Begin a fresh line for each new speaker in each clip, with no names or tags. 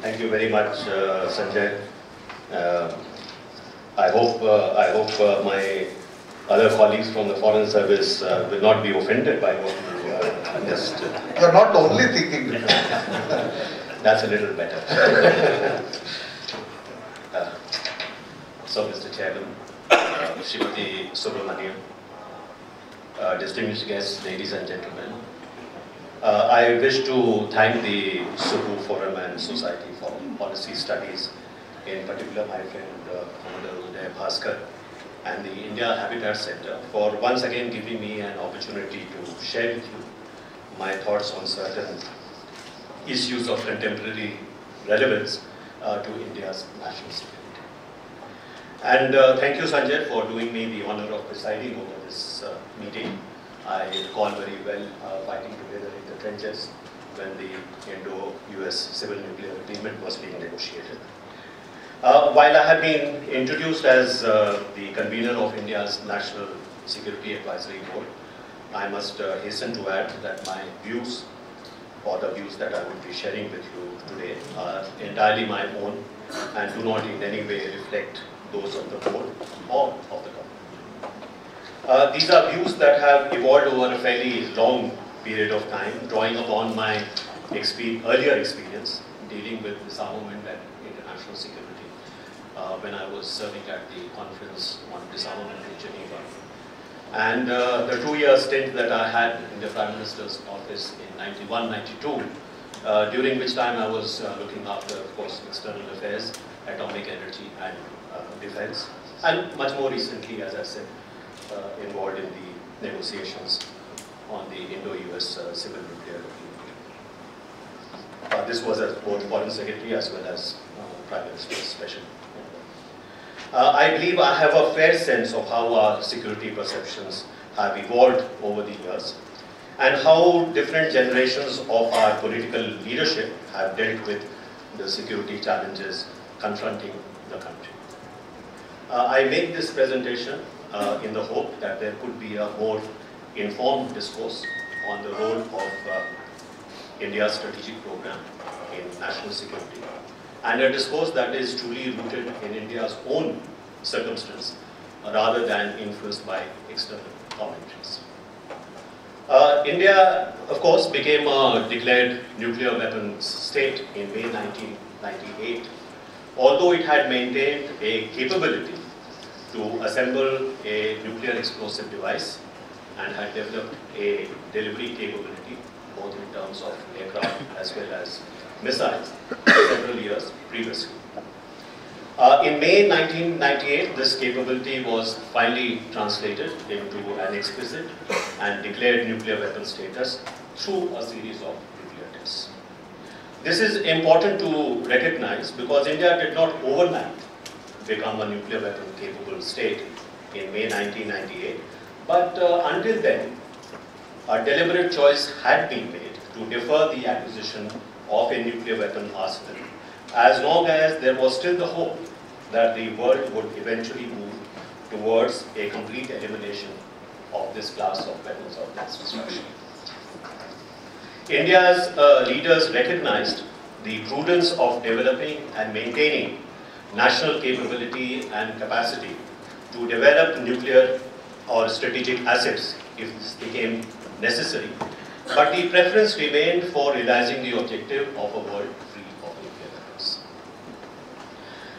Thank you very much, Sanjay. Uh, I hope my other colleagues from the Foreign Service will not be offended by what you just.
You are not only thinking.
That's a little better. So, Mr. Chairman, Srimati Subramaniam, distinguished guests, ladies and gentlemen, I wish to thank the Subu Forum and Society for Policy Studies, in particular my friend Commodore Uday Bhaskar and the India Habitat Center for once again giving me an opportunity to share with you my thoughts on certain issues of contemporary relevance to India's national security. And thank you, Sanjay, for doing me the honor of presiding over this meeting. I recall very well fighting together in the trenches when the Indo-US Civil Nuclear Agreement was being negotiated. While I have been introduced as the convener of India's National Security Advisory Board, I must hasten to add that my views, or the views that I will be sharing with you today, are entirely my own and do not in any way reflect those of the board or of the government. These are views that have evolved over a fairly long period of time, drawing upon my earlier experience dealing with disarmament and international security when I was serving at the Conference on Disarmament in Geneva. And the 2-year stint that I had in the Prime Minister's office in 91-92, during which time I was looking after, of course, external affairs, atomic energy and defense, and much more recently, as I said, involved in the negotiations on the Indo-US Civil Nuclear Agreement. This was as both Foreign Secretary as well as Prime Minister's Special Envoy. I believe I have a fair sense of how our security perceptions have evolved over the years and how different generations of our political leadership have dealt with the security challenges confronting the country. I make this presentation in the hope that there could be a more informed discourse on the role of India's strategic program in national security, and a discourse that is truly rooted in India's own circumstance rather than influenced by external commentaries. India, of course, became a declared nuclear weapons state in May 1998, although it had maintained a capability to assemble a nuclear explosive device and had developed a delivery capability, both in terms of aircraft as well as missiles, several years previously. In May 1998, this capability was finally translated into an explicit and declared nuclear weapon status through a series of nuclear tests. This is important to recognize because India did not overnight become a nuclear weapon capable state in May 1998, but until then, a deliberate choice had been made to defer the acquisition of a nuclear weapon arsenal, as long as there was still the hope that the world would eventually move towards a complete elimination of this class of weapons of mass destruction. India's leaders recognized the prudence of developing and maintaining national capability and capacity to develop nuclear or strategic assets if this became necessary, but the preference remained for realizing the objective of a world free of nuclear weapons.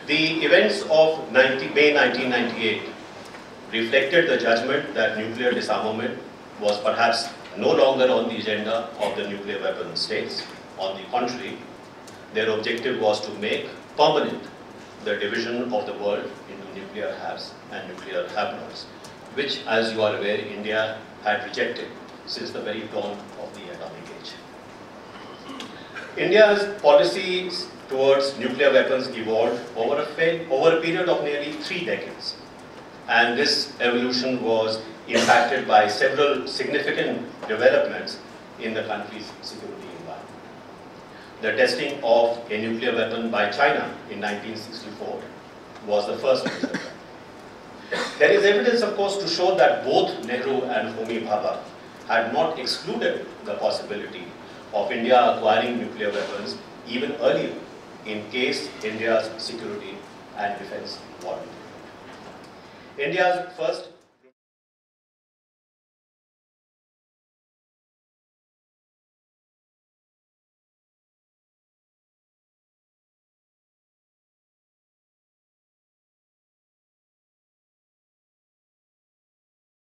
The events of May 1998 reflected the judgment that nuclear disarmament was perhaps no longer on the agenda of the nuclear weapon states. On the contrary, their objective was to make permanent the division of the world into nuclear haves and nuclear have-nots, which, as you are aware, India had rejected since the very dawn of the atomic age. India's policies towards nuclear weapons evolved over a period of nearly 3 decades, and this evolution was impacted by several significant developments in the country's security environment. The testing of a nuclear weapon by China in 1964 was the first major. There is evidence, of course, to show that both Nehru and Homi Bhabha had not excluded the possibility of India acquiring nuclear weapons even earlier in case India's security and defense warrant. India's first